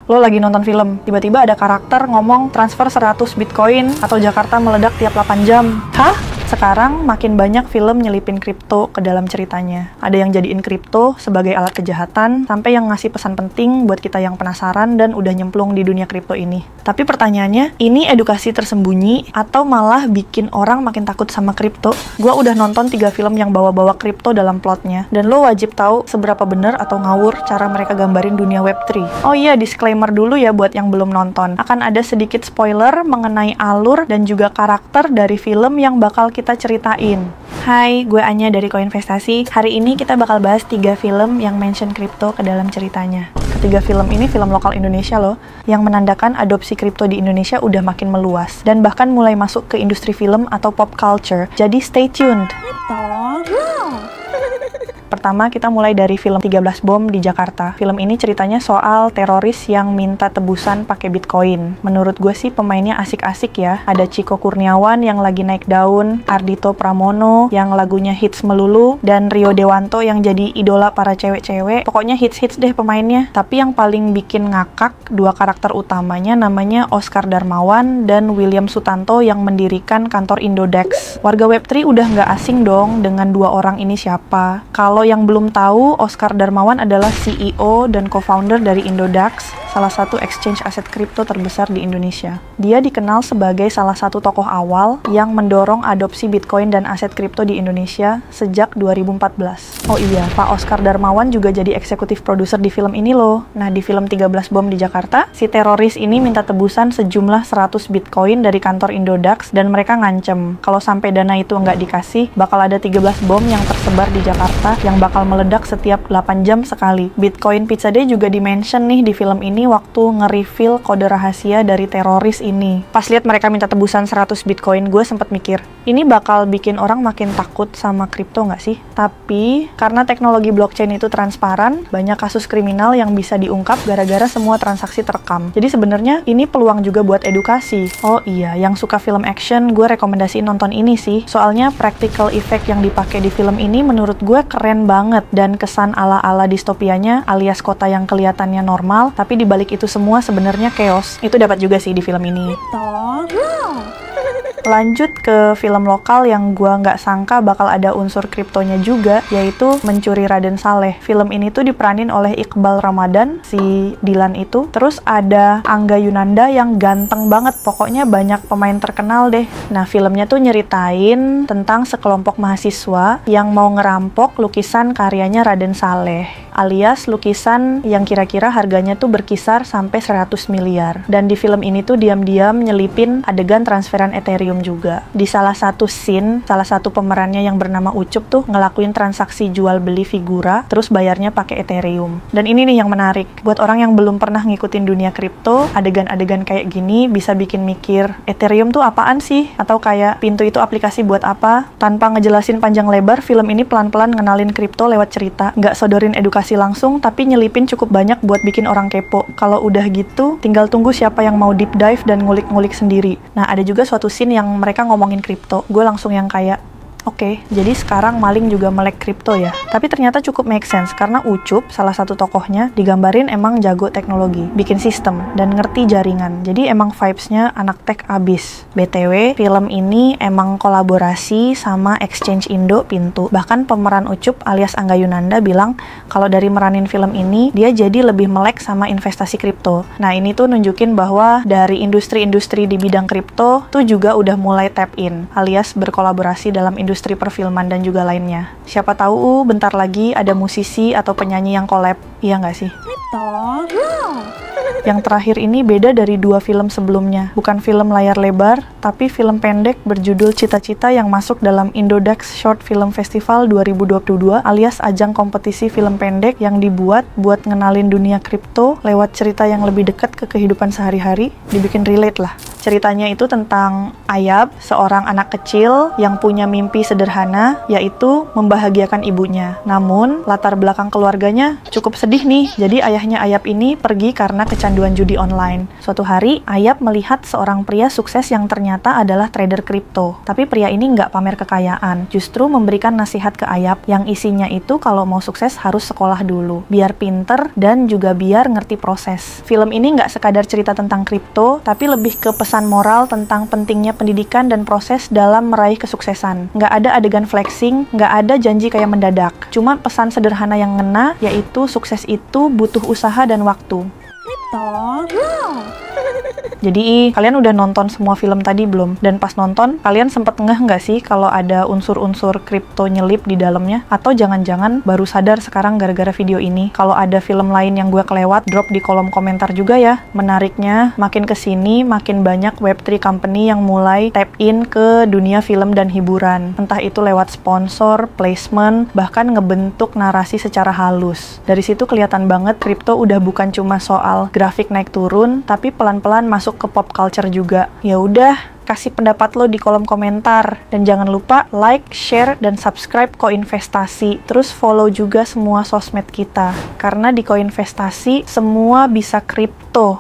Lo lagi nonton film, tiba-tiba ada karakter ngomong transfer 100 Bitcoin atau Jakarta meledak tiap 8 jam. Hah? Sekarang makin banyak film nyelipin kripto ke dalam ceritanya. Ada yang jadiin kripto sebagai alat kejahatan, sampai yang ngasih pesan penting buat kita yang penasaran dan udah nyemplung di dunia kripto ini. Tapi pertanyaannya, ini edukasi tersembunyi atau malah bikin orang makin takut sama kripto? Gua udah nonton 3 film yang bawa-bawa kripto dalam plotnya, dan lo wajib tahu seberapa bener atau ngawur cara mereka gambarin dunia Web3. Oh iya, disclaimer dulu ya buat yang belum nonton. Akan ada sedikit spoiler mengenai alur dan juga karakter dari film yang bakal kita ceritain. Hai, gue Anya dari Koinvestasi. Hari ini kita bakal bahas 3 film yang mention kripto ke dalam ceritanya. Ketiga film ini film lokal Indonesia loh, yang menandakan adopsi kripto di Indonesia udah makin meluas, dan bahkan mulai masuk ke industri film atau pop culture. Jadi stay tuned! Pertama, kita mulai dari film 13 Bom di Jakarta. Film ini ceritanya soal teroris yang minta tebusan pakai Bitcoin. Menurut gue sih pemainnya asik-asik ya. Ada Chico Kurniawan yang lagi naik daun, Ardhito Pramono yang lagunya hits melulu, dan Rio Dewanto yang jadi idola para cewek-cewek. Pokoknya hits-hits deh pemainnya. Tapi yang paling bikin ngakak, 2 karakter utamanya namanya Oscar Darmawan dan William Sutanto yang mendirikan kantor Indodax. Warga Web3 udah nggak asing dong dengan 2 orang ini siapa. Kalau yang belum tahu, Oscar Darmawan adalah CEO dan co-founder dari Indodax, salah satu exchange aset kripto terbesar di Indonesia. Dia dikenal sebagai salah satu tokoh awal yang mendorong adopsi Bitcoin dan aset kripto di Indonesia sejak 2014. Oh iya, Pak Oscar Darmawan juga jadi eksekutif produser di film ini loh. Nah, di film 13 Bom di Jakarta, si teroris ini minta tebusan sejumlah 100 Bitcoin dari kantor Indodax, dan mereka ngancem kalau sampai dana itu nggak dikasih, bakal ada 13 bom yang tersebar di Jakarta yang bakal meledak setiap 8 jam sekali. Bitcoin Pizza Day juga di-mention nih di film ini waktu nge-reveal kode rahasia dari teroris ini. Pas lihat mereka minta tebusan 100 Bitcoin, gue sempet mikir, ini bakal bikin orang makin takut sama kripto nggak sih? Tapi, karena teknologi blockchain itu transparan, banyak kasus kriminal yang bisa diungkap gara-gara semua transaksi terekam. Jadi sebenarnya ini peluang juga buat edukasi. Oh iya, yang suka film action, gue rekomendasiin nonton ini sih. Soalnya practical effect yang dipakai di film ini menurut gue keren banget, dan kesan ala-ala distopianya alias kota yang kelihatannya normal tapi dibalik itu semua sebenarnya chaos itu dapat juga sih di film ini. Lanjut ke film lokal yang gua nggak sangka bakal ada unsur kriptonya juga, yaitu Mencuri Raden Saleh. Film ini tuh diperanin oleh Iqbal Ramadan, si Dilan itu. Terus ada Angga Yunanda yang ganteng banget, pokoknya banyak pemain terkenal deh. Nah, filmnya tuh nyeritain tentang sekelompok mahasiswa yang mau ngerampok lukisan karyanya Raden Saleh, alias lukisan yang kira-kira harganya tuh berkisar sampai 100 miliar. Dan di film ini tuh diam-diam nyelipin adegan transferan Ethereum juga. Di salah satu scene, salah satu pemerannya yang bernama Ucup tuh ngelakuin transaksi jual beli figura, terus bayarnya pakai Ethereum. Dan ini nih yang menarik. Buat orang yang belum pernah ngikutin dunia kripto, adegan-adegan kayak gini bisa bikin mikir, Ethereum tuh apaan sih? Atau kayak pintu itu aplikasi buat apa? Tanpa ngejelasin panjang lebar, film ini pelan-pelan ngenalin kripto lewat cerita. Nggak sodorin edukasi langsung, tapi nyelipin cukup banyak buat bikin orang kepo. Kalau udah gitu, tinggal tunggu siapa yang mau deep dive dan ngulik-ngulik sendiri. Nah, ada juga suatu scene yang mereka ngomongin kripto. Gue langsung yang kayak, oke, jadi sekarang maling juga melek kripto ya. Tapi ternyata cukup make sense, karena Ucup, salah satu tokohnya, digambarin emang jago teknologi, bikin sistem, dan ngerti jaringan. Jadi emang vibes-nya anak tech abis. BTW, film ini emang kolaborasi sama Exchange Indo Pintu. Bahkan pemeran Ucup alias Angga Yunanda bilang, kalau dari meranin film ini, dia jadi lebih melek sama investasi kripto. Nah, ini tuh nunjukin bahwa dari industri-industri di bidang kripto, tuh juga udah mulai tap in, alias berkolaborasi dalam industri perfilman dan juga lainnya. Siapa tahu bentar lagi ada musisi atau penyanyi yang collab, iya nggak sih? Yang terakhir ini beda dari 2 film sebelumnya. Bukan film layar lebar, tapi film pendek berjudul Cita-Cita yang masuk dalam Indodax Short Film Festival 2022, alias ajang kompetisi film pendek yang dibuat buat ngenalin dunia kripto lewat cerita yang lebih dekat ke kehidupan sehari-hari, dibikin relate lah. Ceritanya itu tentang Ayab, seorang anak kecil yang punya mimpi sederhana, yaitu membahagiakan ibunya. Namun, latar belakang keluarganya cukup sedih nih. Jadi ayahnya Ayab ini pergi karena kecanduan judi online. Suatu hari, Ayap melihat seorang pria sukses yang ternyata adalah trader kripto. Tapi pria ini nggak pamer kekayaan, justru memberikan nasihat ke Ayap yang isinya itu kalau mau sukses harus sekolah dulu, biar pinter dan juga biar ngerti proses. Film ini nggak sekadar cerita tentang kripto, tapi lebih ke pesan moral tentang pentingnya pendidikan dan proses dalam meraih kesuksesan. Nggak ada adegan flexing, nggak ada janji kayak mendadak. Cuma pesan sederhana yang ngena, yaitu sukses itu butuh usaha dan waktu. Jadi, kalian udah nonton semua film tadi belum? Dan pas nonton, kalian sempet ngeh nggak sih kalau ada unsur-unsur kripto nyelip di dalamnya? Atau jangan-jangan baru sadar sekarang gara-gara video ini? Kalau ada film lain yang gue kelewat, drop di kolom komentar juga ya. Menariknya, makin kesini, makin banyak Web3 company yang mulai tap in ke dunia film dan hiburan. Entah itu lewat sponsor, placement, bahkan ngebentuk narasi secara halus. Dari situ kelihatan banget kripto udah bukan cuma soal grafik naik turun, tapi pelan-pelan masuk ke pop culture juga. Ya udah, kasih pendapat lo di kolom komentar. Dan jangan lupa like, share, dan subscribe Koinvestasi. Terus follow juga semua sosmed kita. Karena di Koinvestasi, semua bisa kripto.